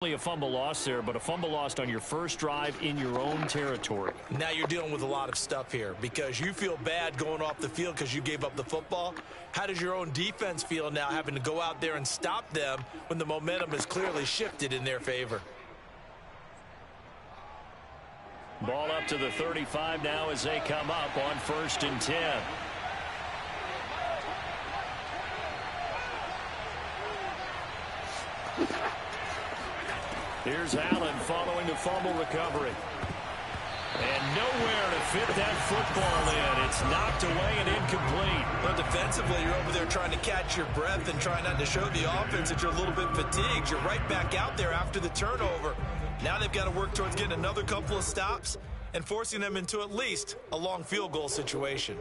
Only a fumble loss there, but a fumble lost on your first drive in your own territory. Now you're dealing with a lot of stuff here because you feel bad going off the field because you gave up the football. How does your own defense feel now having to go out there and stop them when the momentum is clearly shifted in their favor? Ball up to the 35 now as they come up on 1st and 10. Here's Allen following the fumble recovery. And nowhere to fit that football in. It's knocked away and incomplete. But defensively, you're over there trying to catch your breath and trying not to show the offense that you're a little bit fatigued. You're right back out there after the turnover. Now they've got to work towards getting another couple of stops and forcing them into at least a long field goal situation.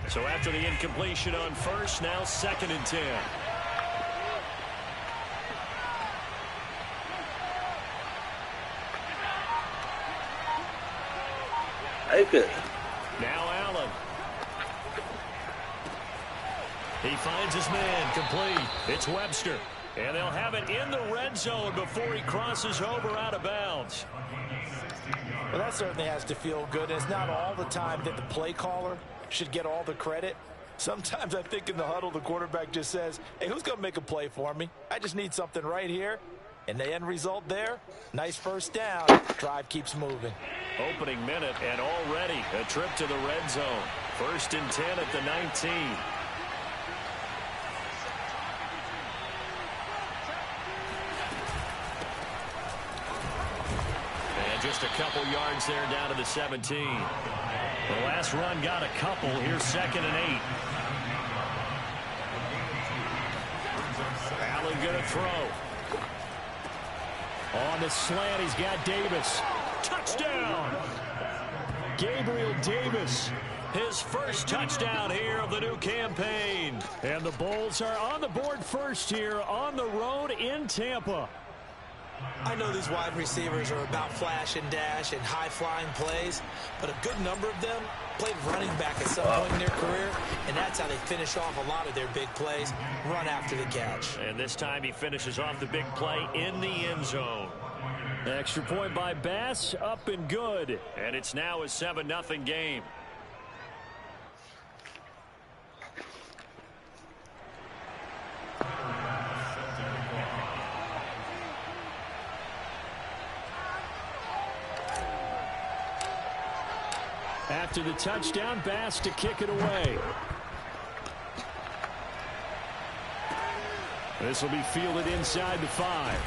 So after the incompletion on 1st, now 2nd and 10. Okay. Now Allen. He finds his man, complete. It's Webster. And they'll have it in the red zone before he crosses over out of bounds. Well, that certainly has to feel good. It's not all the time that the play caller should get all the credit. Sometimes I think in the huddle, the quarterback just says, hey, who's going to make a play for me? I just need something right here. And the end result there, nice first down. Drive keeps moving. Opening minute and already a trip to the red zone. 1st and 10 at the 19. And just a couple yards there down to the 17. The last run got a couple. Here's 2nd and 8. Allen going to throw. On the slant, he's got Davis. Touchdown! Gabriel Davis, his first touchdown here of the new campaign. And the Bulls are on the board first here on the road in Tampa. I know these wide receivers are about flash and dash and high-flying plays, but a good number of them played running back at some point in their career, and that's how they finish off a lot of their big plays, run after the catch. And this time he finishes off the big play in the end zone. Extra point by Bass, up and good. And it's now a 7-0 game. After the touchdown, Bass to kick it away. This will be fielded inside the 5.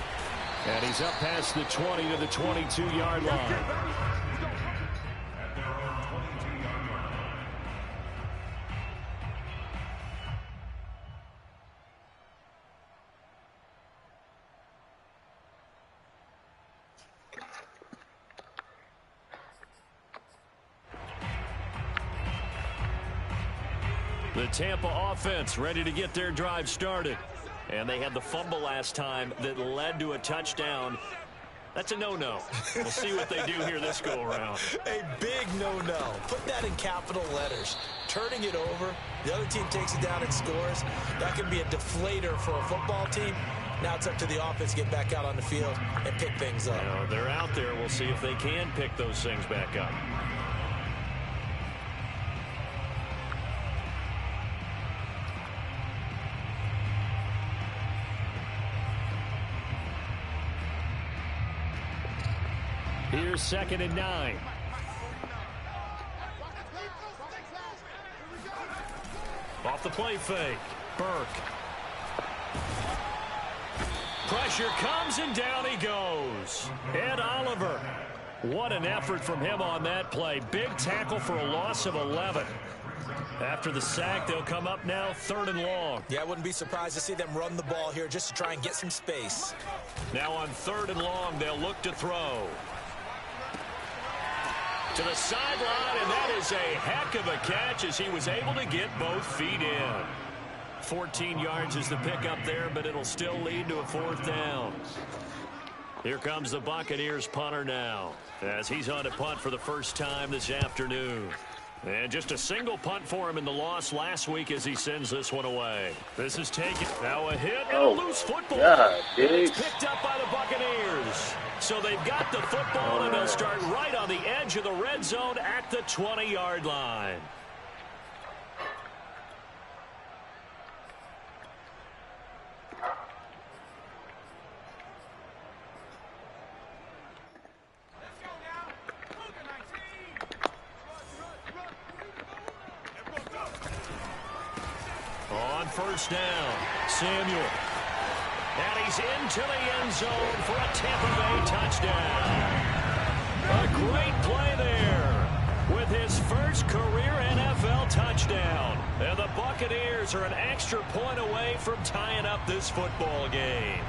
And he's up past the 20 to the 22-yard line. The Tampa offense ready to get their drive started. And they had the fumble last time that led to a touchdown. That's a no-no. We'll see what they do here this go-around. A big no-no. Put that in capital letters. Turning it over, the other team takes it down and scores. That can be a deflator for a football team. Now it's up to the offense to get back out on the field and pick things up. They're out there. We'll see if they can pick those things back up. Here's 2nd and 9. Off the play fake. Burke. Pressure comes and down he goes. Ed Oliver. What an effort from him on that play. Big tackle for a loss of 11. After the sack, they'll come up now 3rd and long. Yeah, I wouldn't be surprised to see them run the ball here just to try and get some space. Now on 3rd and long, they'll look to throw. To the sideline, and that is a heck of a catch as he was able to get both feet in. 14 yards is the pickup there, but it'll still lead to a 4th down. Here comes the Buccaneers punter now, as he's on to punt for the first time this afternoon. And just a single punt for him in the loss last week as he sends this one away. This is taken. Now a hit and a loose football. Yeah, it's picked up by the Buccaneers. So they've got the football, and they'll start right on the edge of the red zone at the 20-yard line. On first down, Samuel. And he's into the end zone for a Tampa Bay touchdown. A great play there with his first career NFL touchdown. And the Buccaneers are an extra point away from tying up this football game.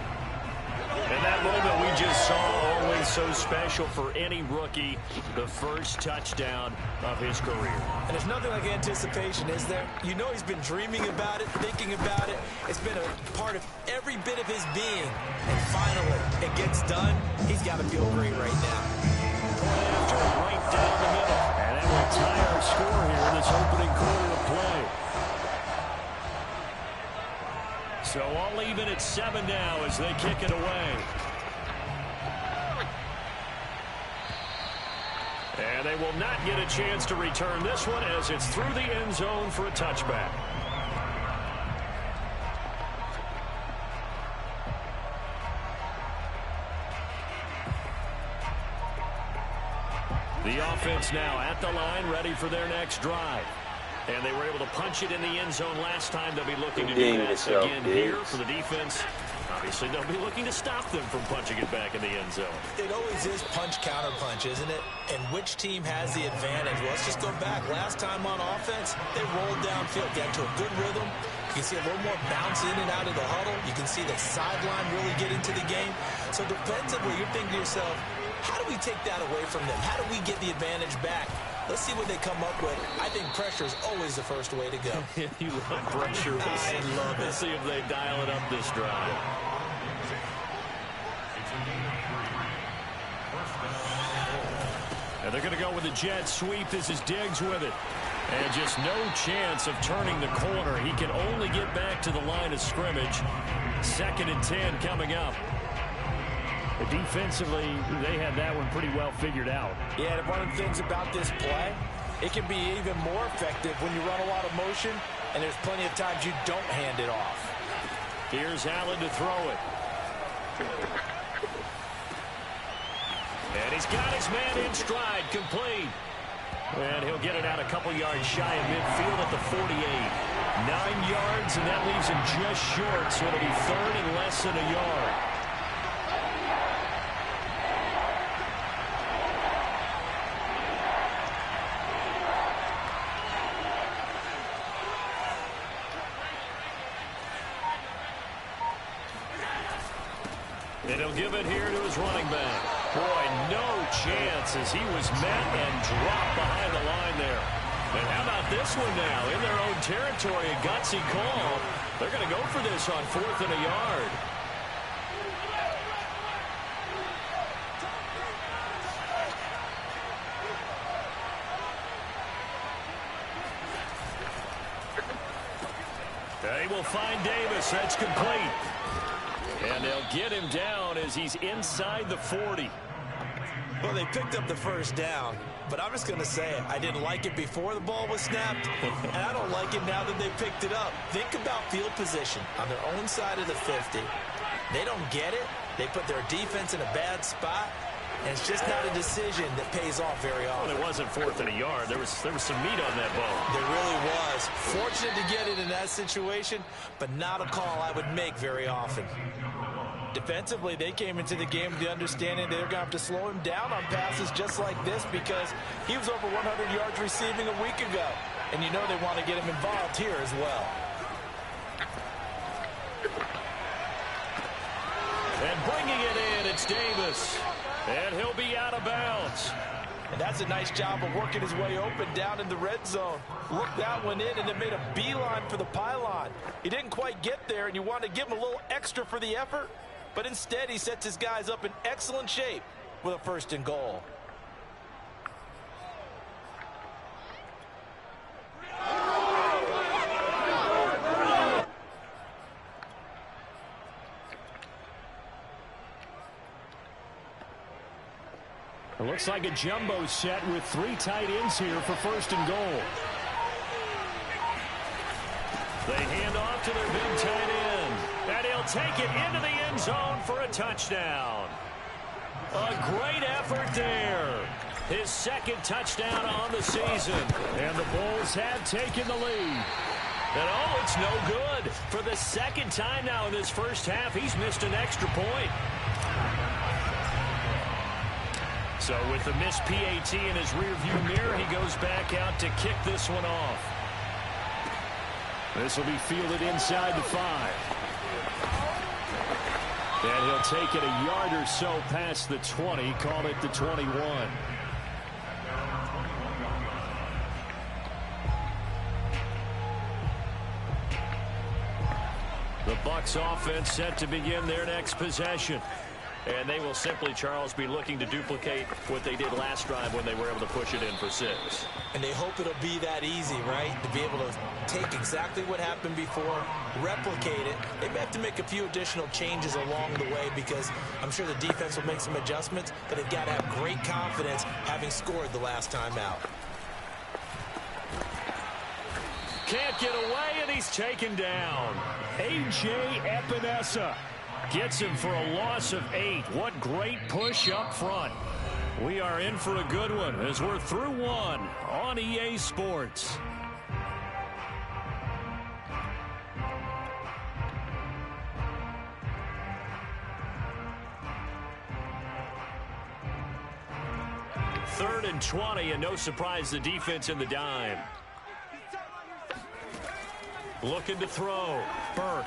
And that moment we just saw, always so special for any rookie, the first touchdown of his career. And there's nothing like anticipation, is there? You know he's been dreaming about it, thinking about it. It's been a part of every bit of his being. And finally, it gets done. He's got to feel great right now. Point after, right down the middle. And that will tie our score here in this opening quarter of play. So I'll leave it at 7 now as they kick it away. And they will not get a chance to return this one as it's through the end zone for a touchback. The offense now at the line, ready for their next drive. And they were able to punch it in the end zone last time. They'll be looking to do that again here for the defense. Obviously, they'll be looking to stop them from punching it back in the end zone. It always is punch-counter-punch, isn't it? And which team has the advantage? Well, let's just go back. Last time on offense, they rolled downfield, got to a good rhythm. You can see a little more bounce in and out of the huddle. You can see the sideline really get into the game. So defensively, you're thinking to yourself, how do we take that away from them? How do we get the advantage back? Let's see what they come up with. I think pressure is always the first way to go. You love pressure. I love it. Let's see if they dial it up this drive. And they're going to go with a jet sweep. This is Diggs with it. And just no chance of turning the corner. He can only get back to the line of scrimmage. 2nd and 10 coming up. Defensively, they had that one pretty well figured out. Yeah, and one of the things about this play, it can be even more effective when you run a lot of motion, and there's plenty of times you don't hand it off. Here's Allen to throw it. And he's got his man in stride, complete. And he'll get it out a couple yards shy of midfield at the 48. 9 yards, and that leaves him just short, so it'll be 3rd and less than a yard. And he'll give it here to his running back. Boy, no chance as he was met and dropped behind the line there. And how about this one now? In their own territory, a gutsy call. They're going to go for this on 4th and a yard. They will find Davis. That's complete. And they'll get him down as he's inside the 40. Well, they picked up the first down, but I'm just going to say it. I didn't like it before the ball was snapped, and I don't like it now that they picked it up. Think about field position on their own side of the 50. They don't get it. They put their defense in a bad spot, and it's just not a decision that pays off very often. Well, it wasn't 4th and a yard. There was some meat on that ball. There really was. Fortunate to get it in that situation, but not a call I would make very often. Defensively, they came into the game with the understanding they're going to have to slow him down on passes just like this because he was over 100 yards receiving a week ago. And you know they want to get him involved here as well. And bringing it in, it's Davis. And he'll be out of bounds. And that's a nice job of working his way open down in the red zone. Looked that one in and then made a beeline for the pylon. He didn't quite get there, and you want to give him a little extra for the effort. But instead, he sets his guys up in excellent shape with a 1st and goal. It looks like a jumbo set with 3 tight ends here for 1st and goal. They hand off to their big tight end. And he'll take it into the end zone for a touchdown. A great effort there. His 2nd touchdown on the season. And the Bulls have taken the lead. And oh, it's no good. For the 2nd time now in this first half, he's missed an extra point. So with the missed PAT in his rearview mirror, he goes back out to kick this one off. This will be fielded inside the 5. And he'll take it a yard or so past the 20, call it the 21. The Bucs offense set to begin their next possession. And they will simply, Charles, be looking to duplicate what they did last drive when they were able to push it in for 6. And they hope it'll be that easy, right? To be able to take exactly what happened before, replicate it. They may have to make a few additional changes along the way because I'm sure the defense will make some adjustments, but they've got to have great confidence having scored the last time out. Can't get away, and he's taken down. A.J. Epinesa gets him for a loss of 8. What great push up front. We are in for a good one as we're through 1 on EA Sports. Third and 20, and no surprise, the defense in the dime. Looking to throw. Burke.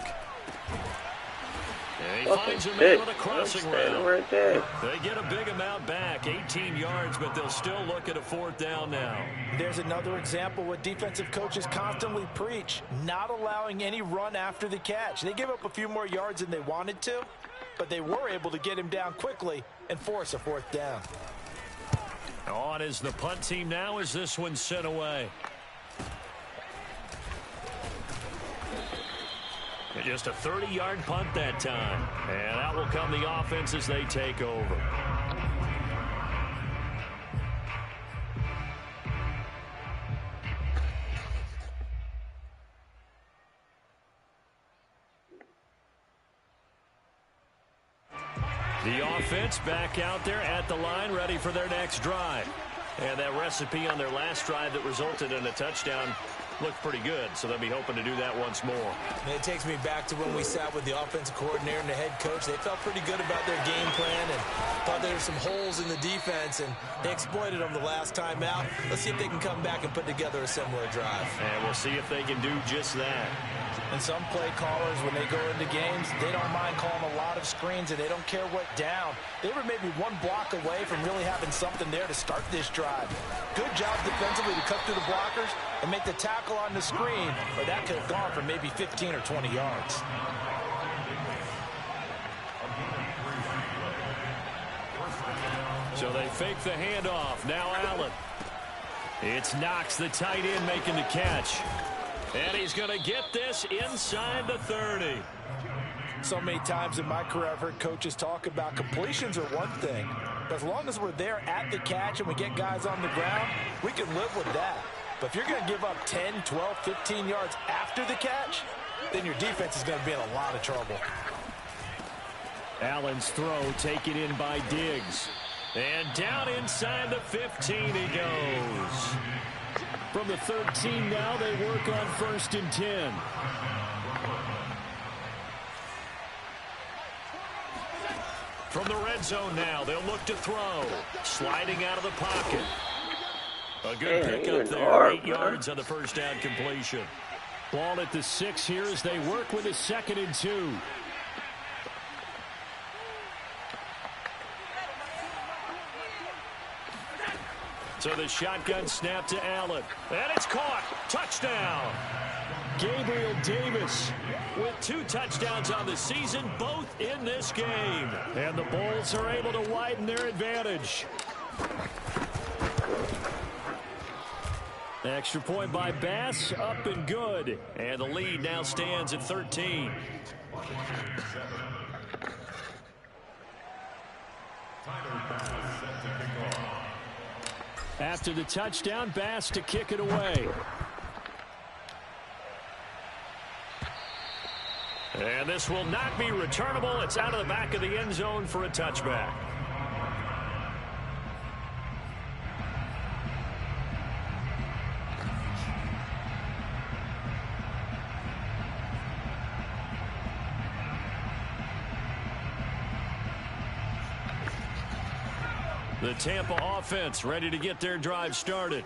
And he finds a man with a crossing route. Right there. They get a big amount back, 18 yards, but they'll still look at a 4th down now. There's another example what defensive coaches constantly preach, not allowing any run after the catch. They give up a few more yards than they wanted to, but they were able to get him down quickly and force a 4th down. On is the punt team now as this one's sent away. Just a 30-yard punt that time. And out will come the offense as they take over. The offense back out there at the line, ready for their next drive. And that recipe on their last drive that resulted in a touchdown looked pretty good, so they'll be hoping to do that once more. And it takes me back to when we sat with the offensive coordinator and the head coach. They felt pretty good about their game plan and thought there were some holes in the defense, and they exploited them the last time out. Let's see if they can come back and put together a similar drive. And we'll see if they can do just that. And some play callers, when they go into games, they don't mind calling a lot of screens, and they don't care what down. They were maybe 1 block away from really having something there to start this drive. Good job defensively to cut through the blockers and make the tackle on the screen, or that could have gone for maybe 15 or 20 yards. So they fake the handoff. Now Allen. It's Knox, the tight end, making the catch. And he's going to get this inside the 30. So many times in my career, I've heard coaches talk about completions are one thing. But as long as we're there at the catch and we get guys on the ground, we can live with that. But if you're going to give up 10, 12, 15 yards after the catch, then your defense is going to be in a lot of trouble. Allen's throw taken in by Diggs. And down inside the 15 he goes. From the 13 now, they work on 1st and 10. From the red zone now, they'll look to throw. Sliding out of the pocket. A good pickup there, 8 yards on the first down completion. Ball at the 6 here as they work with a 2nd and 2. So the shotgun snap to Allen. And it's caught. Touchdown. Gabriel Davis with 2 touchdowns on the season, both in this game. And the Bulls are able to widen their advantage. Extra point by Bass, up and good. And the lead now stands at 13. After the touchdown, Bass to kick it away. And this will not be returnable. It's out of the back of the end zone for a touchback. The Tampa offense ready to get their drive started.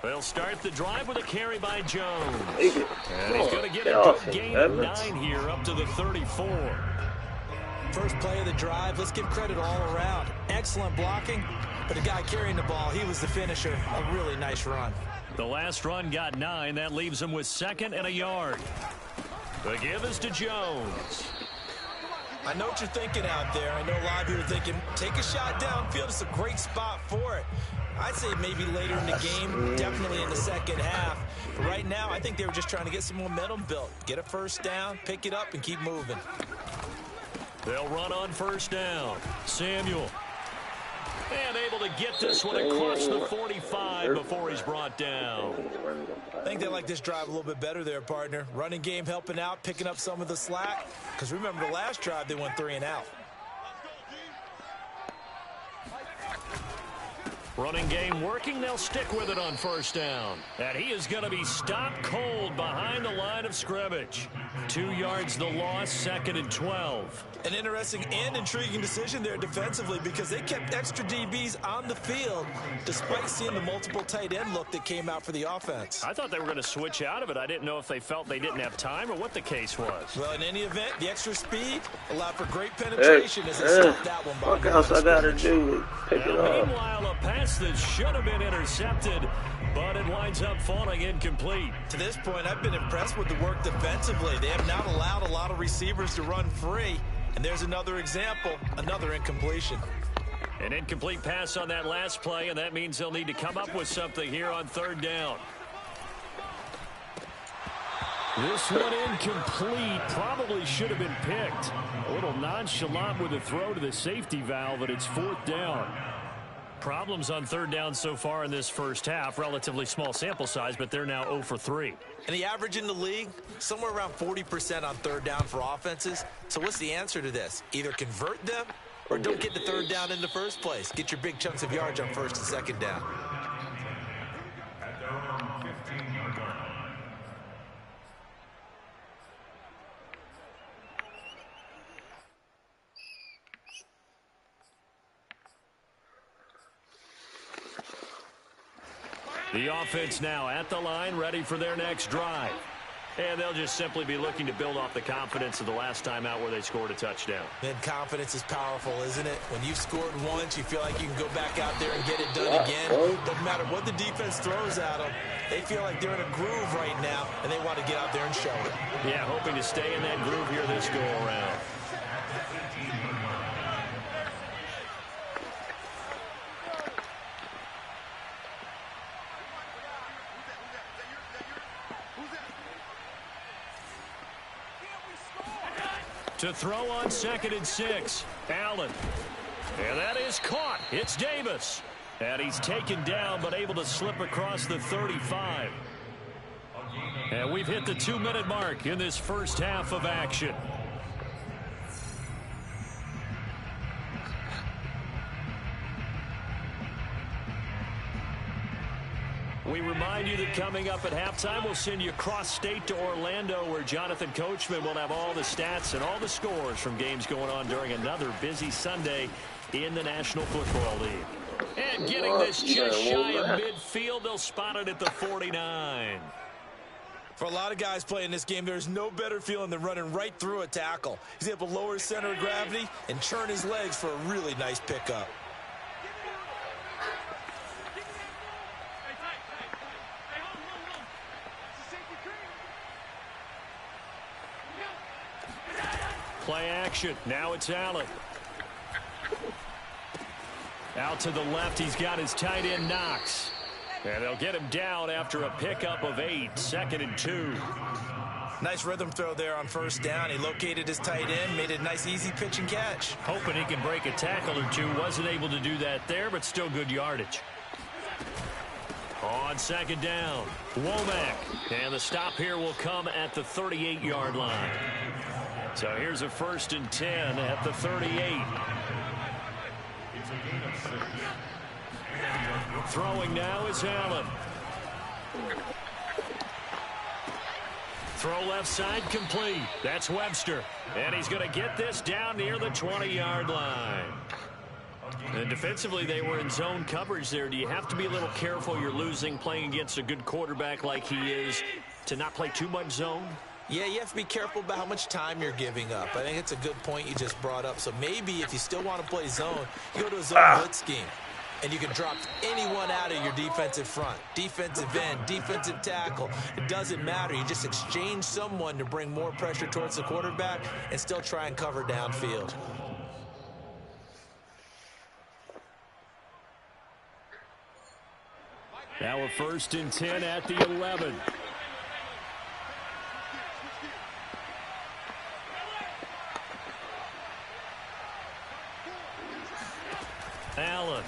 They'll start the drive with a carry by Jones. And he's going to get a good gain of 9 here up to the 34. First play of the drive, let's give credit all around. Excellent blocking, but the guy carrying the ball, he was the finisher. A really nice run. The last run got 9. That leaves him with 2nd and a yard. The give is to Jones. I know what you're thinking out there. I know a lot of you are thinking, take a shot downfield. It's a great spot for it. I'd say maybe later in the game, definitely in the second half. But right now, I think they were just trying to get some momentum built. Get a first down, pick it up, and keep moving. They'll run on first down. Samuel. And able to get this one across the 45 before he's brought down. I think they like this drive a little bit better there, partner. Running game helping out, picking up some of the slack. Because remember the last drive, they went 3 and out. Running game working. They'll stick with it on first down. And he is going to be stopped cold behind the line of scrimmage. 2 yards the loss, 2nd and 12. An interesting and intriguing decision there defensively because they kept extra DBs on the field despite seeing the multiple tight end look that came out for the offense. I thought they were going to switch out of it. I didn't know if they felt they didn't have time or what the case was. Well, in any event, the extra speed allowed for great penetration as they stopped that one. What else I got to do? Pick it up. Meanwhile, a pass that should have been intercepted, but it winds up falling incomplete. To this point, I've been impressed with the work defensively. They have not allowed a lot of receivers to run free. And there's another example, another incompletion. An incomplete pass on that last play, and that means they'll need to come up with something here on 3rd down. This one incomplete. Probably should have been picked. A little nonchalant with a throw to the safety valve, but it's 4th down. Problems on 3rd down so far in this first half. Relatively small sample size, but they're now 0 for 3. And the average in the league, somewhere around 40% on 3rd down for offenses. So what's the answer to this? Either convert them or don't get the 3rd down in the first place. Get your big chunks of yards on 1st and 2nd down. The offense now at the line, ready for their next drive. And they'll just simply be looking to build off the confidence of the last time out where they scored a touchdown. And confidence is powerful, isn't it? When you've scored once, you feel like you can go back out there and get it done again. Doesn't matter what the defense throws at them. They feel like they're in a groove right now, and they want to get out there and show it. Yeah, hoping to stay in that groove here this go-around. To throw on 2nd and 6. Allen. And that is caught. It's Davis. And he's taken down but able to slip across the 35. And we've hit the 2-minute mark in this first half of action. We remind you that coming up at halftime, we'll send you cross-state to Orlando, where Jonathan Coachman will have all the stats and all the scores from games going on during another busy Sunday in the National Football League. And getting this just shy of midfield, they'll spot it at the 49. For a lot of guys playing this game, there's no better feeling than running right through a tackle. He's able to lower his center of gravity and churn his legs for a really nice pickup. Play action. Now it's Allen. Out to the left, he's got his tight end Knox. And they'll get him down after a pickup of 8, 2nd and 2. Nice rhythm throw there on first down. He located his tight end, made it a nice easy pitch and catch. Hoping he can break a tackle or two. Wasn't able to do that there, but still good yardage. On 2nd down, Womack. And the stop here will come at the 38-yard line. So here's a 1st and 10 at the 38. Throwing now is Allen. Throw left side complete. That's Webster. And he's going to get this down near the 20-yard line. And defensively, they were in zone coverage there. Do you have to be a little careful? You're losing playing against a good quarterback like he is to not play too much zone? Yeah, you have to be careful about how much time you're giving up. I think it's a good point you just brought up. So maybe if you still want to play zone, you go to a zone blitz scheme. And you can drop anyone out of your defensive front. Defensive end, defensive tackle. It doesn't matter. You just exchange someone to bring more pressure towards the quarterback and still try and cover downfield. Now a 1st and 10 at the 11. Allen.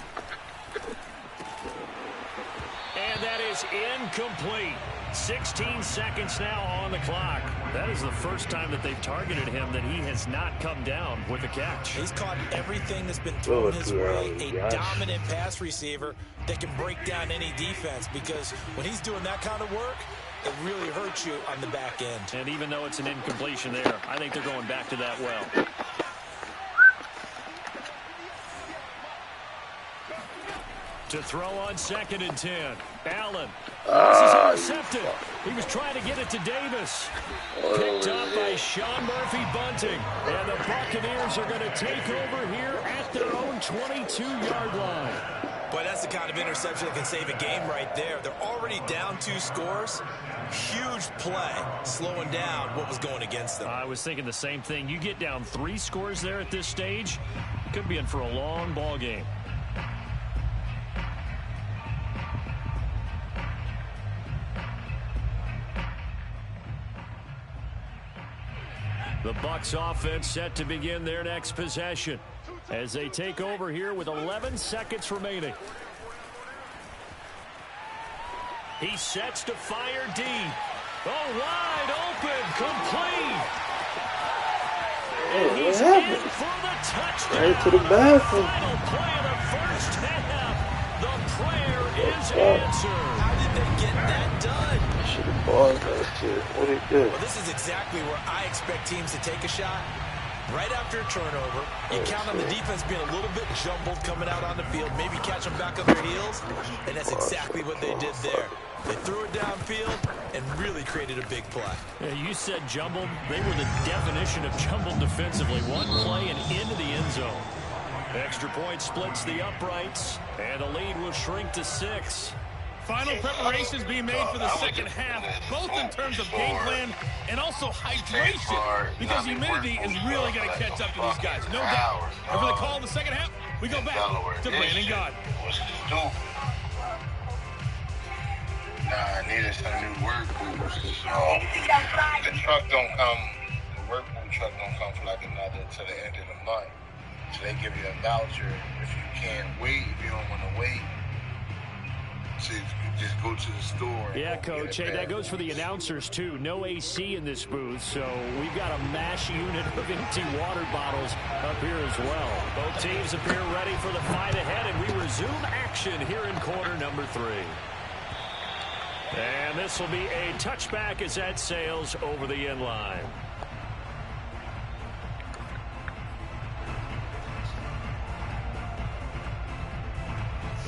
And that is incomplete. 16 seconds now on the clock. That is the first time that they've targeted him that he has not come down with a catch. He's caught everything that's been thrown his way. A dominant pass receiver that can break down any defense, because when he's doing that kind of work, it really hurts you on the back end. And even though it's an incompletion there, I think they're going back to that well. To throw on 2nd and 10. Allen. This is intercepted. He was trying to get it to Davis. Picked up by Sean Murphy Bunting. And the Buccaneers are going to take over here at their own 22-yard line. Boy, that's the kind of interception that can save a game right there. They're already down 2 scores. Huge play, slowing down what was going against them. I was thinking the same thing. You get down 3 scores there at this stage, could be in for a long ball game. The Bucs offense set to begin their next possession as they take over here with 11 seconds remaining. He sets to fire deep. Oh, wide open, complete. And he's in for the touchdown. Right to the bathroom. Final play of the first half. The prayer is answered. How did they get that done? Should have paused that shit. What he did? Well, this is exactly where I expect teams to take a shot. Right after a turnover, you count on the defense being a little bit jumbled coming out on the field, maybe catch them back on their heels, and that's exactly what they did there. They threw it downfield and really created a big play. Yeah, you said jumbled. They were the definition of jumbled defensively. One play and into the end zone. Extra point splits the uprights, and the lead will shrink to 6. Final preparations being made for the second half, both in terms of game plan and also hydration, because humidity is really going to catch up to these guys, no doubt. And for the call of the second half, we go back to Brandon God. I needed some new work boots. So the truck don't come, the work boot truck don't come for like another to the end of the month. So they give you a voucher if you can't wait, if you don't want to wait. So you just go to the store. Yeah, Coach. Hey, that goes for the announcers, too. No AC in this booth, so we've got a mash unit of empty water bottles up here as well. Both teams appear ready for the fight ahead, and we resume action here in quarter number 3. And this will be a touchback as that sails over the end line.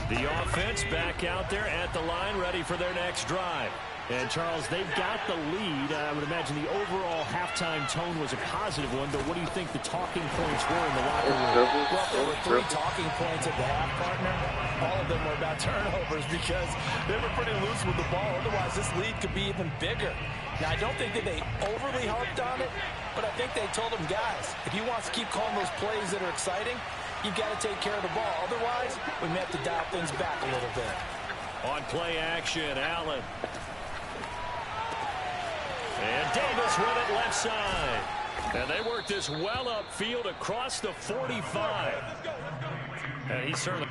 The offense back out there at the line, ready for their next drive. And, Charles, they've got the lead. I would imagine the overall halftime tone was a positive one, but what do you think the talking points were in the locker room? Well, there were 3 talking points at the half, partner. All of them were about turnovers because they were pretty loose with the ball. Otherwise, this lead could be even bigger. Now, I don't think that they overly harped on it, but I think they told them, guys, if you want to keep calling those plays that are exciting, you've got to take care of the ball. Otherwise, we may have to dial things back a little bit. On play action, Allen. And Davis with it left side. And they work this well upfield across the 45. And he certainly...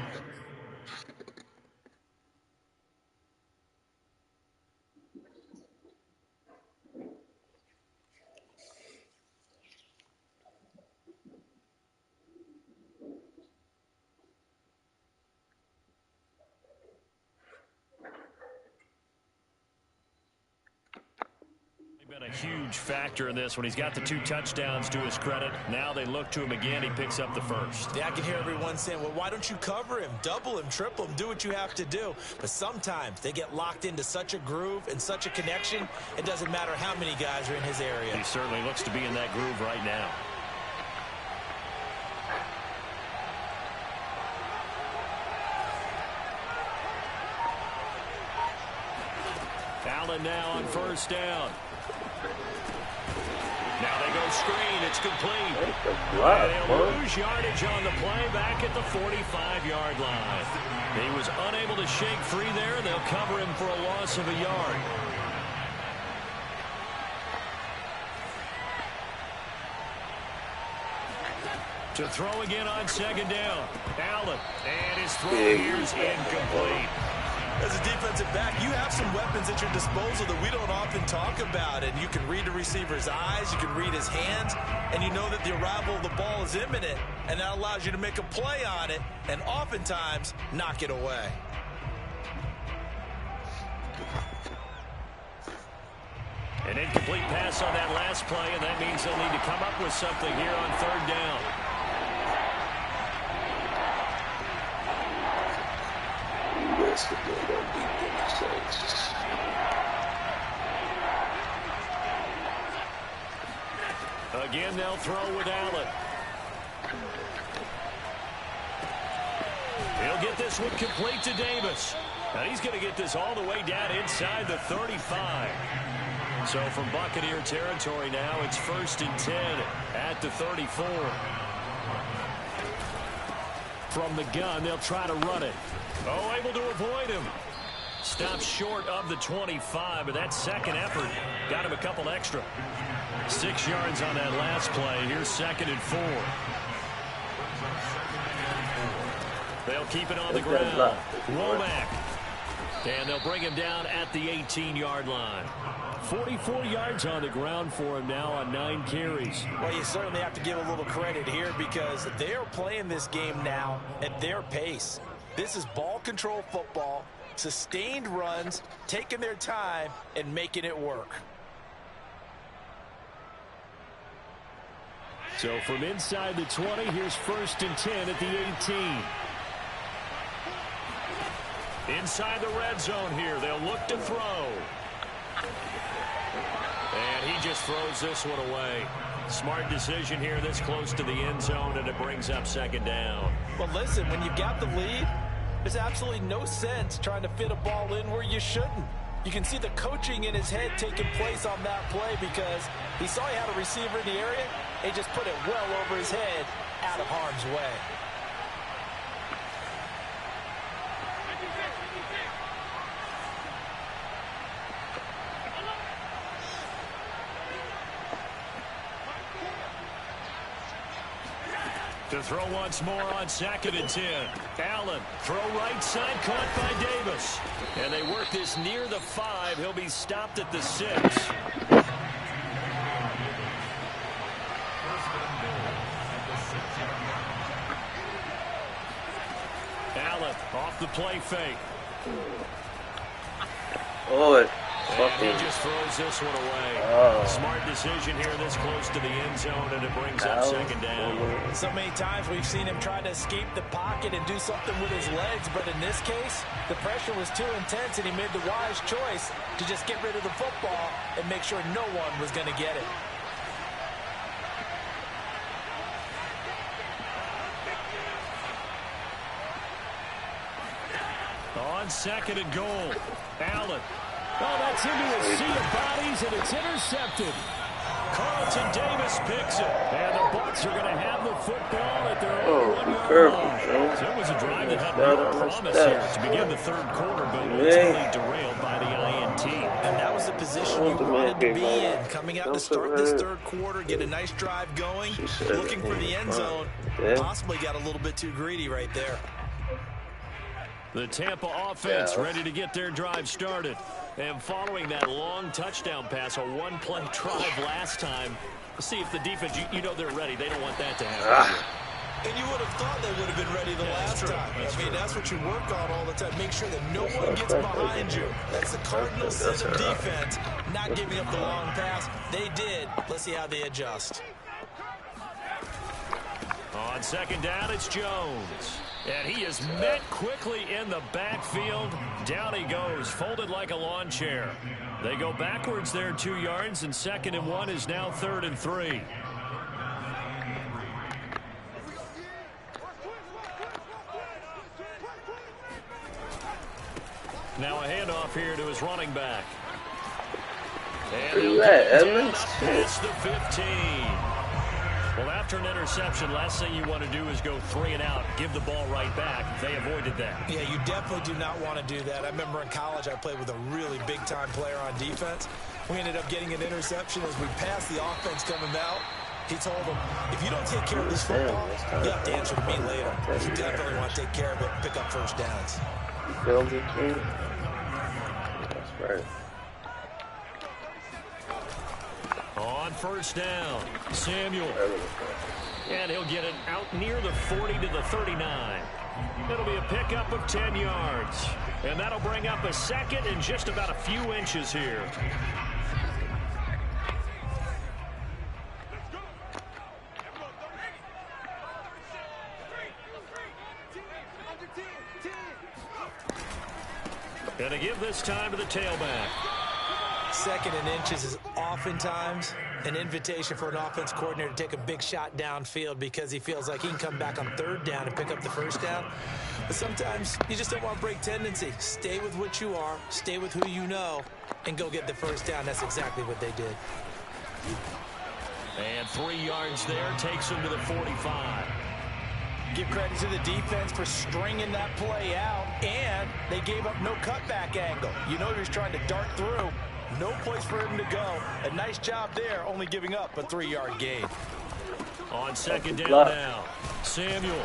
been a huge factor in this when he's got the 2 touchdowns to his credit. Now they look to him again. He picks up the first. Yeah, I can hear everyone saying, well, why don't you cover him, double him, triple him, do what you have to do. But sometimes they get locked into such a groove and such a connection, it doesn't matter how many guys are in his area. He certainly looks to be in that groove right now. Allen now on first down. Now they go screen. It's complete. And they'll lose yardage on the play back at the 45-yard line. He was unable to shake free there. They'll cover him for a loss of a yard. To throw again on second down. Allen. And his throw here is incomplete. As a defensive back, you have some weapons at your disposal that we don't often talk about. And you can read the receiver's eyes, you can read his hands, and you know that the arrival of the ball is imminent. And that allows you to make a play on it and oftentimes knock it away. An incomplete pass on that last play, and that means they'll need to come up with something here on third down. Again, they'll throw with Allen. He'll get this one complete to Davis. And he's going to get this all the way down inside the 35. So from Buccaneer territory now, it's 1st and 10 at the 34. From the gun, they'll try to run it. Oh, able to avoid him. Stops short of the 25, but that second effort got him a couple extra. 6 yards on that last play. Here's 2nd and 4. They'll keep it on the ground. Womack. And they'll bring him down at the 18-yard line. 44 yards on the ground for him now on 9 carries. Well, you certainly have to give a little credit here because they are playing this game now at their pace. This is ball control football, sustained runs, taking their time, and making it work. So from inside the 20, here's 1st and 10 at the 18. Inside the red zone here, they'll look to throw. And he just throws this one away. Smart decision here this close to the end zone, and it brings up 2nd down. Well, listen, when you've got the lead, there's absolutely no sense trying to fit a ball in where you shouldn't. You can see the coaching in his head taking place on that play because he saw he had a receiver in the area. He just put it well over his head, out of harm's way. To throw once more on 2nd and 10. Allen, throw right side, caught by Davis. And they work this near the 5. He'll be stopped at the 6. Allen off the play fake. Oh, And he just throws this one away. Smart decision here this close to the end zone, and it brings up second down. So many times we've seen him try to escape the pocket and do something with his legs, but in this case, the pressure was too intense, and he made the wise choice to just get rid of the football and make sure no one was going to get it. On second and goal, Allen. Oh, that's into a sea of bodies, and it's intercepted. Carlton Davis picks it, and the Bucs are going to have the football at their own 1 yard line. So it was a drive that had real promise here to begin the third quarter, but ultimately derailed by the INT. And that was the position you wanted to be in, coming out to start this third quarter, get a nice drive going, looking for the end zone. Possibly got a little bit too greedy right there. The Tampa offense ready to get their drive started. And following that long touchdown pass, a one-play drive last time, see if the defense, you know they're ready. They don't want that to happen. And you would have thought they would have been ready the last time. I mean, that's what you work on all the time. Make sure that no one gets behind you. That's the cardinal sin of defense, not giving up the long pass. They did. Let's see how they adjust. On second down, it's Jones. And he is met quickly in the backfield. Down he goes, folded like a lawn chair. They go backwards there 2 yards, and 2nd and 1 is now 3rd and 3. Now a handoff here to his running back. And he'll get down up past the 15. Well, after an interception, last thing you want to do is go 3 and out, give the ball right back. They avoided that. Yeah, you definitely do not want to do that. I remember in college I played with a really big-time player on defense. We ended up getting an interception as we passed the offense coming out. He told him, if you don't take care of this football, you have to answer to me later. You definitely want to take care of it and pick up first downs. That's right. On first down, Samuel. And he'll get it out near the 40 to the 39. It'll be a pickup of 10 yards. And that'll bring up a 2nd and just about a few inches here. And to give this time to the tailback. 2nd and inches is oftentimes an invitation for an offense coordinator to take a big shot downfield because he feels like he can come back on 3rd down and pick up the first down. But sometimes you just don't want to break tendency. Stay with what you are, stay with who you know, and go get the first down. That's exactly what they did. And 3 yards there takes him to the 45. Give credit to the defense for stringing that play out, and they gave up no cutback angle. You know he was trying to dart through. No place for him to go. A nice job there, only giving up a 3-yard gain. On second down now, Samuel.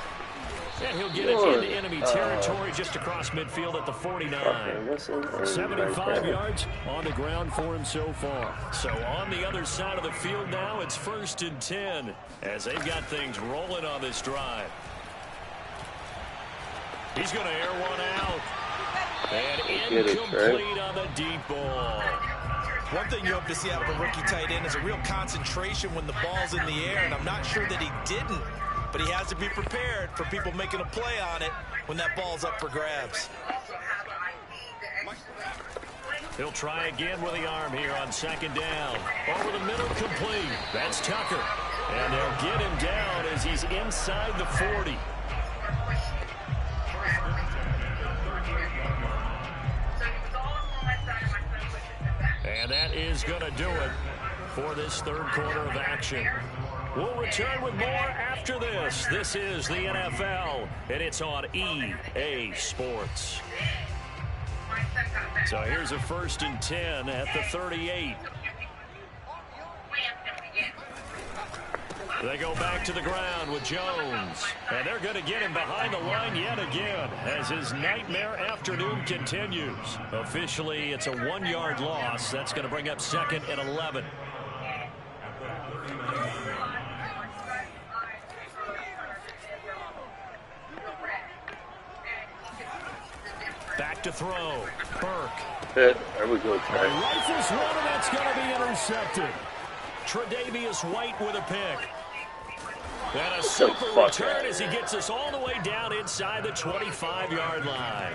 And he'll get it into enemy territory just across midfield at the 49. 75 yards on the ground for him so far. So on the other side of the field now, it's 1st and 10 as they've got things rolling on this drive. He's going to air one out. And incomplete on the deep ball. One thing you hope to see out of a rookie tight end is a real concentration when the ball's in the air, and I'm not sure that he didn't, but he has to be prepared for people making a play on it when that ball's up for grabs. He'll try again with the arm here on second down. Over the middle, complete. That's Tucker. And they'll get him down as he's inside the 40. And that is going to do it for this third quarter of action. We'll return with more after this. This is the NFL, and it's on EA Sports. So here's a 1st and 10 at the 38. They go back to the ground with Jones. And they're going to get him behind the line yet again as his nightmare afternoon continues. Officially, it's a 1-yard loss. That's going to bring up 2nd and 11. Back back to throw. Burke. There we go, Ty. Rifles one, and that's going to be intercepted. Tre'Davious White with a pick. And a super return as he gets us all the way down inside the 25-yard line.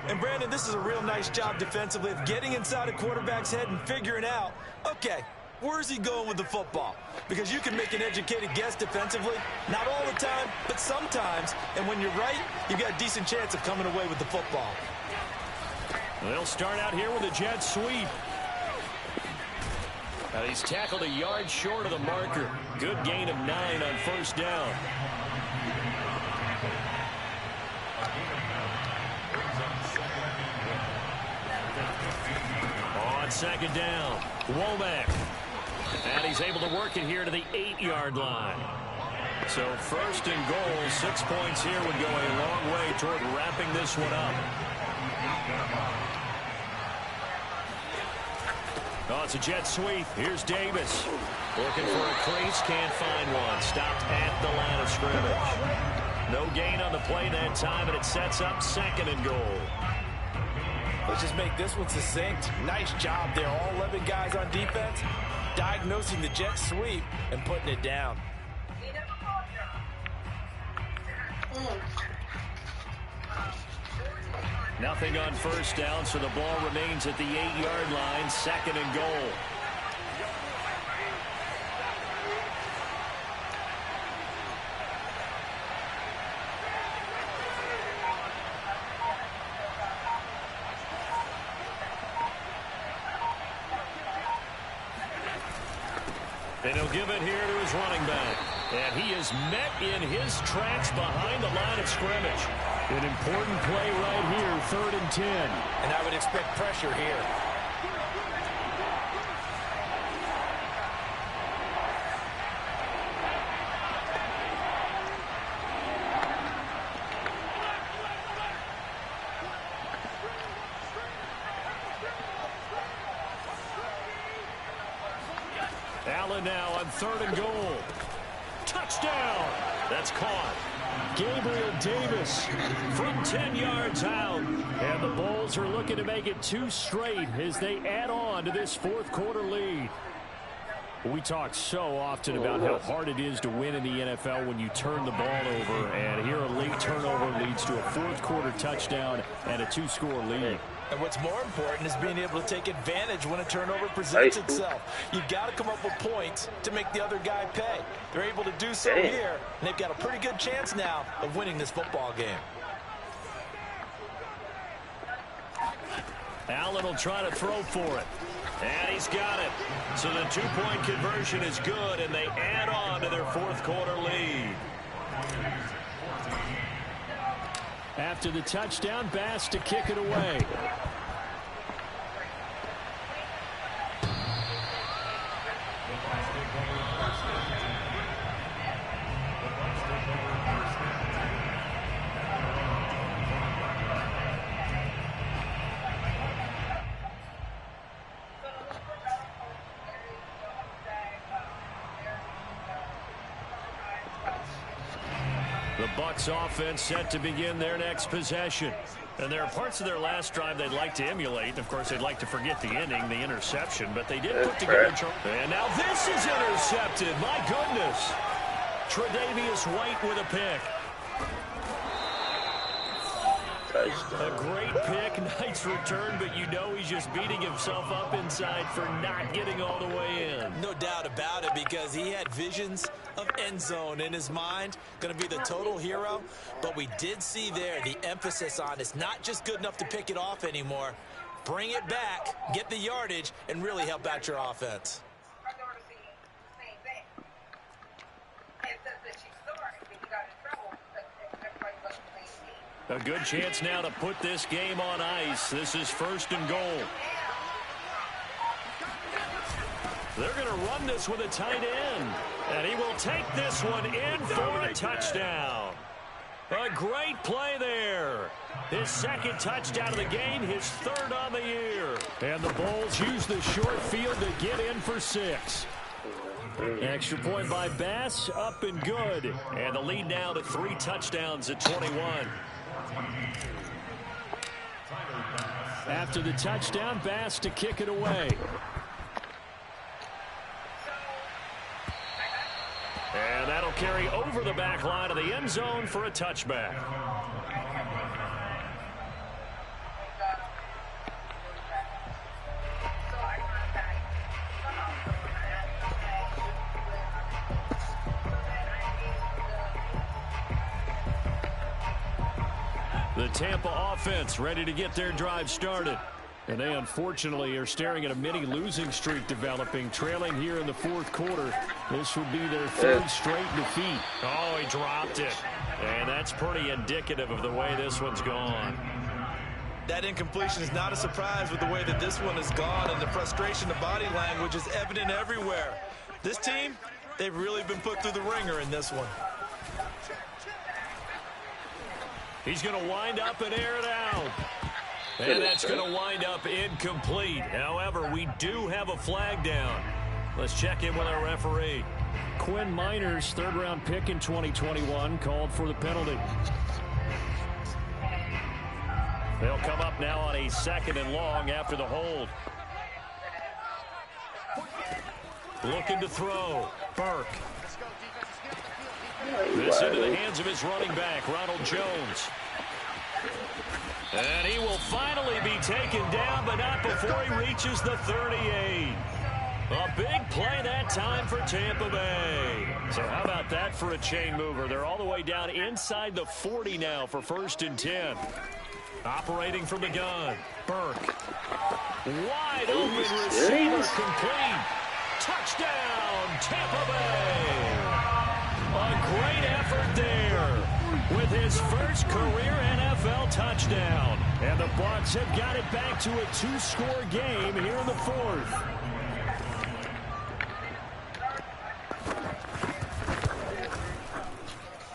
And, Brandon, this is a real nice job defensively of getting inside a quarterback's head and figuring out, okay, where's he going with the football? Because you can make an educated guess defensively. Not all the time, but sometimes. And when you're right, you've got a decent chance of coming away with the football. They'll start out here with a jet sweep. And he's tackled a yard short of the marker. Good gain of 9 on first down. On second down, Womack. And he's able to work it here to the 8-yard line. So first and goal, 6 points here would go a long way toward wrapping this one up. Oh, it's a jet sweep. Here's Davis. Looking for a crease, can't find one. Stopped at the line of scrimmage. No gain on the play that time, and it sets up second and goal. Let's just make this one succinct. Nice job there. All 11 guys on defense diagnosing the jet sweep and putting it down. Nothing on first down, so the ball remains at the 8-yard line, second and goal. And he'll give it here to his running back. And he is met in his tracks behind the line of scrimmage. An important play right here, 3rd and 10. And I would expect pressure here. Allen now on 3rd and goal. Touchdown! That's caught. Gabriel Davis from 10 yards out. And the Bulls are looking to make it 2 straight as they add on to this 4th quarter lead. We talk so often about how hard it is to win in the NFL when you turn the ball over. And here a late turnover leads to a 4th quarter touchdown and a 2-score lead. And what's more important is being able to take advantage when a turnover presents itself. You've got to come up with points to make the other guy pay. They're able to do so here, and they've got a pretty good chance now of winning this football game. Allen will try to throw for it. And he's got it. So the 2-point conversion is good, and they add on to their 4th quarter lead. After the touchdown, Bass to kick it away. The Bucs offense set to begin their next possession. And there are parts of their last drive they'd like to emulate. Of course, they'd like to forget the ending, the interception, but they did put together. And now this is intercepted. My goodness. Tre'Davious White with a pick. A great pick, nice return, but you know he's just beating himself up inside for not getting all the way in. No doubt about it, because he had visions of end zone in his mind. Going to be the total hero. But we did see there the emphasis on it's not just good enough to pick it off anymore. Bring it back, get the yardage, and really help out your offense. A good chance now to put this game on ice. This is 1st and goal. They're going to run this with a tight end. And he will take this one in for a touchdown. A great play there. His 2nd touchdown of the game, his 3rd on the year. And the Bulls use the short field to get in for 6. Extra point by Bass, up and good. And the lead now to 3 touchdowns at 21. After the touchdown, Bass to kick it away. And that'll carry over the back line of the end zone for a touchback. The Tampa offense ready to get their drive started. And they unfortunately are staring at a mini losing streak developing, trailing here in the fourth quarter. This would be their third straight defeat. Oh, he dropped it. And that's pretty indicative of the way this one's gone. That incompletion is not a surprise with the way that this one has gone, and the frustration, the body language is evident everywhere. This team, they've really been put through the ringer in this one. He's going to wind up and air it out. And that's going to wind up incomplete. However, we do have a flag down. Let's check in with our referee. Quinn Miners, third-round pick in 2021, called for the penalty. They'll come up now on a 2nd and long after the hold. Looking to throw. Burke. This into the hands of his running back, Ronald Jones. And he will finally be taken down, but not before he reaches the 38. A big play that time for Tampa Bay. So how about that for a chain mover? They're all the way down inside the 40 now for 1st and 10. Operating from the gun. Burke. Wide open receiver complete. Touchdown, Tampa Bay. A great effort there with his first career NFL touchdown. And the Bucs have got it back to a 2-score game here in the 4th.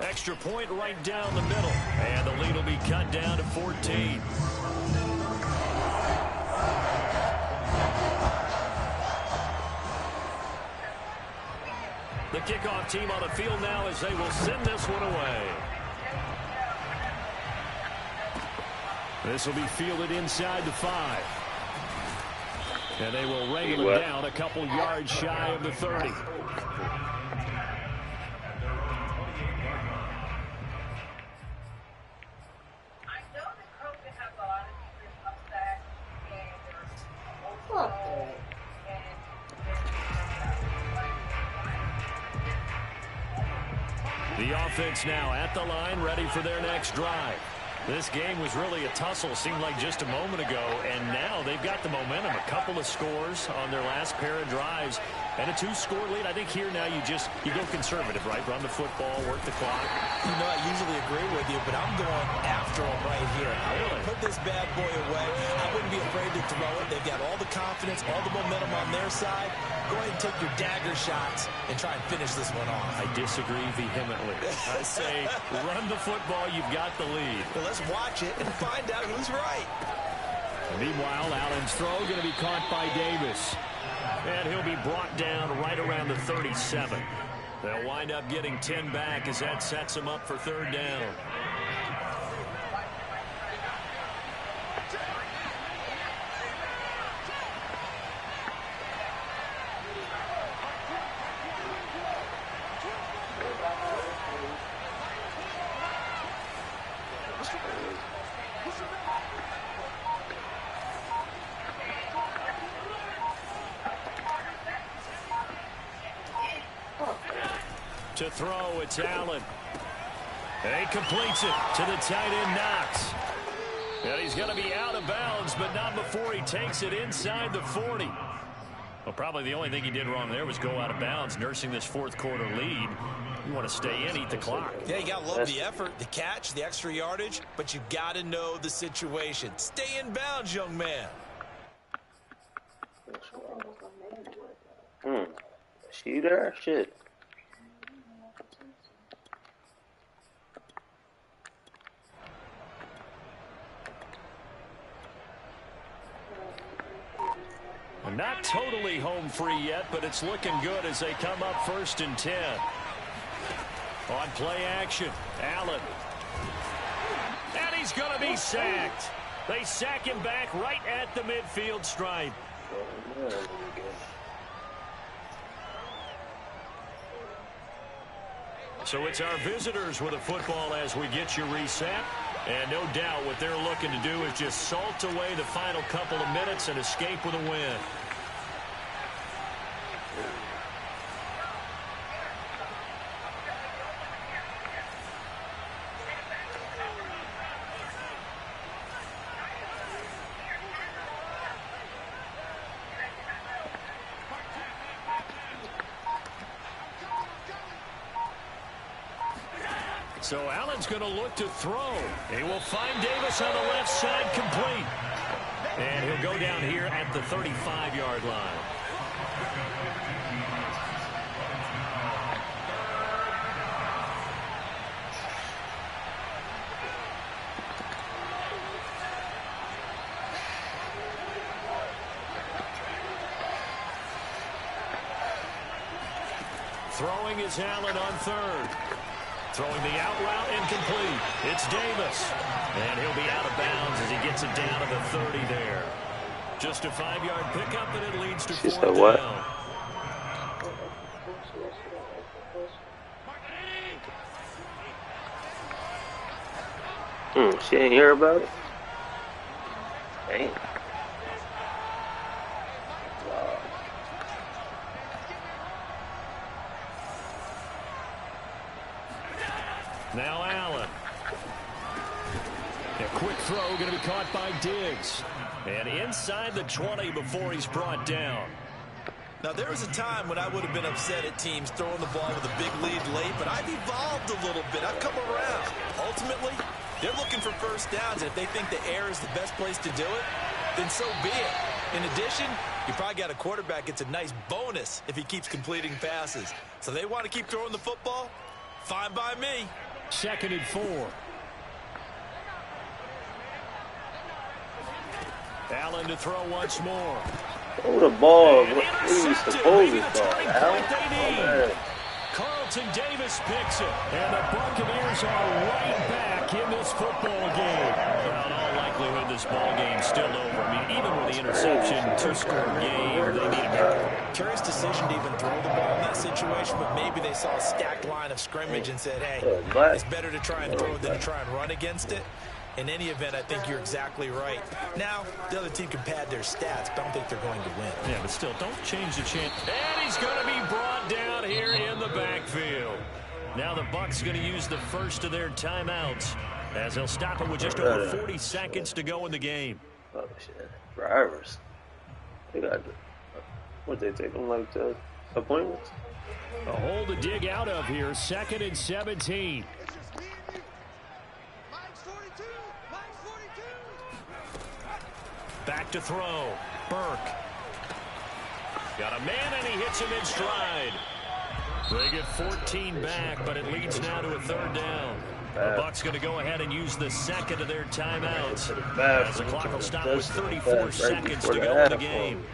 Extra point right down the middle. And the lead will be cut down to 14. The kickoff team on the field now as they will send this one away. This will be fielded inside the 5. And they will wrangle him down a couple yards shy of the 30. The offense now at the line, ready for their next drive. This game was really a tussle, seemed like just a moment ago, and now they've got the momentum. A couple of scores on their last pair of drives, and a 2-score lead. I think here now you go conservative, right? Run the football, work the clock. You know, I usually agree with you, but I'm going after them right here. I want to put this bad boy away. I wouldn't be afraid to throw it. They've got all the confidence, all the momentum on their side. Go ahead and take your dagger shots and try and finish this one off. I disagree vehemently. I say run the football. You've got the lead. Well, let's watch it and find out who's right. Meanwhile, Allen's throw going to be caught by Davis. And he'll be brought down right around the 37. They'll wind up getting 10 back as that sets them up for 3rd down. To throw, it's Allen. And he completes it to the tight end, Knox. And he's going to be out of bounds, but not before he takes it inside the 40. Well, probably the only thing he did wrong there was go out of bounds, nursing this 4th quarter lead. You want to stay in, eat the clock. Yeah, you got to love the effort, the catch, the extra yardage, but you got to know the situation. Stay in bounds, young man. See there? Shit. Not totally home free yet, but it's looking good as they come up 1st and 10. On play action, Allen. And he's going to be sacked. They sack him back right at the midfield stripe. So it's our visitors with a football as we get you reset. And no doubt what they're looking to do is just salt away the final couple of minutes and escape with a win. So Allen's going to look to throw. He will find Davis on the left side complete. And he'll go down here at the 35-yard line. Throwing is Allen on third. Throwing the out route incomplete. It's Davis. And he'll be out of bounds as he gets it down to the 30 there. Just a 5-yard pickup, and it leads to fourth down. She didn't hear about it? Dang. Now Allen. A quick throw going to be caught by Diggs. And inside the 20 before he's brought down. Now, there was a time when I would have been upset at teams throwing the ball with a big lead late, but I've evolved a little bit. I've come around. Ultimately, they're looking for first downs, and if they think the air is the best place to do it, then so be it. In addition, you probably got a quarterback gets a nice bonus if he keeps completing passes. So they want to keep throwing the football? Fine by me. 2nd and 4. Allen to throw once more. Throw the ball. What are you supposed to throw, Al? Carlton Davis picks it. And the Buccaneers are right back in this football game. Well, in all likelihood, this ball game's still over. I mean, even with the interception, 2-score game, they need a miracle. Curious decision to even throw the ball in that situation, but maybe they saw a stacked line of scrimmage and said, hey, it's better to try and throw than to try and run against it. In any event, I think you're exactly right. Now, the other team can pad their stats, but I don't think they're going to win. Yeah, but still, don't change the chance. And he's going to be brought down here in the backfield. Now the Bucs going to use the first of their timeouts as they'll stop it with just over 40 seconds to go in the game. Oh, shit. Drivers. They got, what, they take them like appointments? A hole to dig out of here. 2nd and 17. Back to throw. Burke. Got a man, and he hits him in stride. They get 14 back, but it leads now to a 3rd down. The Bucs going to go ahead and use the 2nd of their timeouts. As the clock will stop with 34 seconds to go in the game.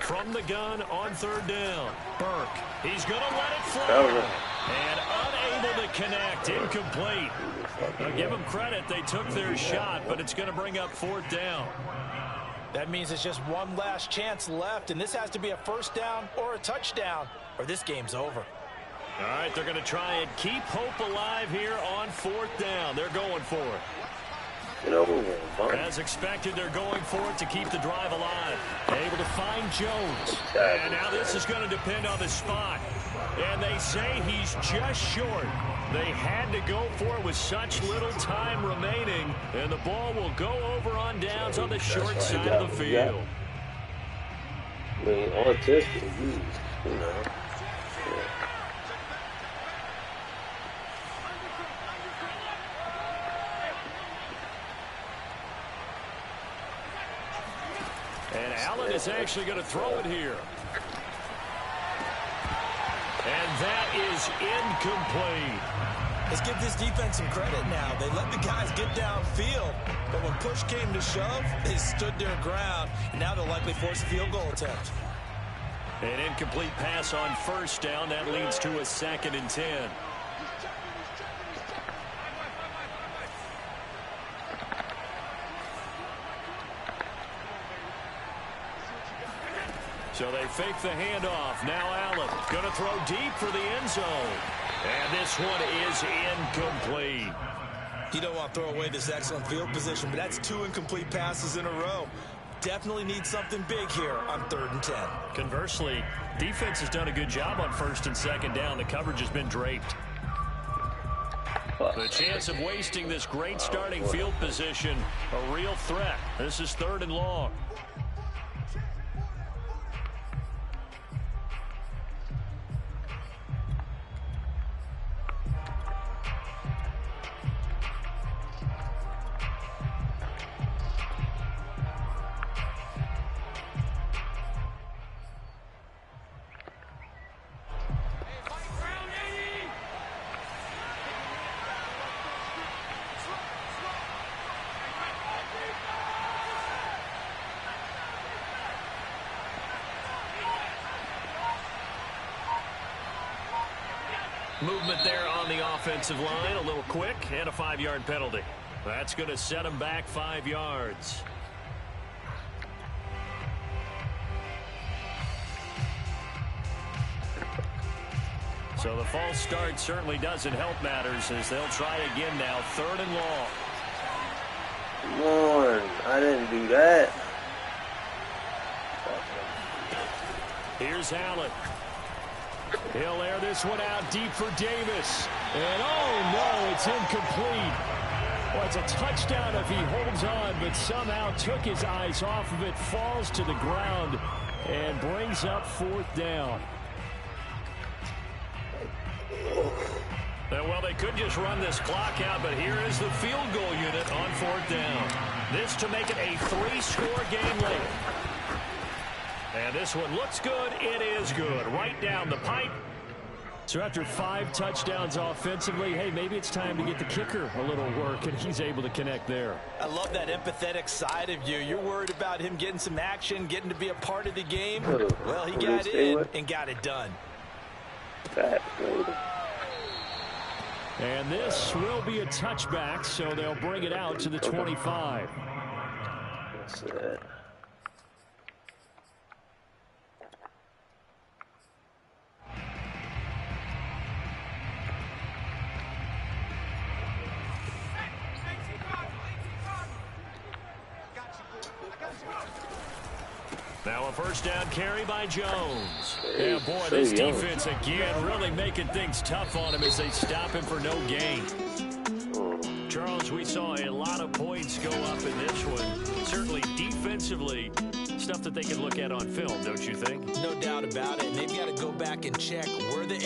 From the gun on 3rd down. Burke. He's going to let it fly. And unable to connect. Incomplete. Now give them credit. They took their shot, but it's going to bring up 4th down. That means it's just one last chance left, and this has to be a first down or a touchdown, or this game's over. All right, they're going to try and keep hope alive here on 4th down. They're going for it. As expected, they're going for it to keep the drive alive. Able to find Jones. And now this is going to depend on the spot. And they say he's just short. They had to go for it with such little time remaining. And the ball will go over on downs on the short side of the field. I mean, autistic, you know. And Allen is actually going to throw it here. And that is incomplete. Let's give this defense some credit now. They let the guys get downfield, but when push came to shove, they stood their ground, and now they'll likely force a field goal attempt. An incomplete pass on 1st down. That leads to a 2nd and 10. So they fake the handoff. Now Allen going to throw deep for the end zone. And this one is incomplete. You don't want to throw away this excellent field position, but that's 2 incomplete passes in a row. Definitely need something big here on 3rd and 10. Conversely, defense has done a good job on 1st and 2nd down. The coverage has been draped. The chance of wasting this great starting field position, a real threat. This is 3rd and long. Movement there on the offensive line, a little quick, and a 5-yard penalty. That's going to set him back 5 yards. So the false start certainly doesn't help matters as they'll try again now, 3rd and long. Come on, I didn't do that. Here's Allen. He'll air this one out deep for Davis. And oh no, it's incomplete. Well, it's a touchdown if he holds on, but somehow took his eyes off of it, falls to the ground, and brings up 4th down. Well, they could just run this clock out, but here is the field goal unit on 4th down. This to make it a 3-score game late. And this one looks good. It is good. Right down the pipe. So after 5 touchdowns offensively, hey, maybe it's time to get the kicker a little work, and he's able to connect there. I love that empathetic side of you. You're worried about him getting some action, getting to be a part of the game. Well, he got in and got it done. And this will be a touchback, so they'll bring it out to the 25. That's it. Now a 1st down carry by Jones. Yeah, boy, this defense again really making things tough on him as they stop him for no gain. Charles, we saw a lot of points go up in this one. Certainly defensively, stuff that they can look at on film, don't you think? No doubt about it. And they've got to go back and check where the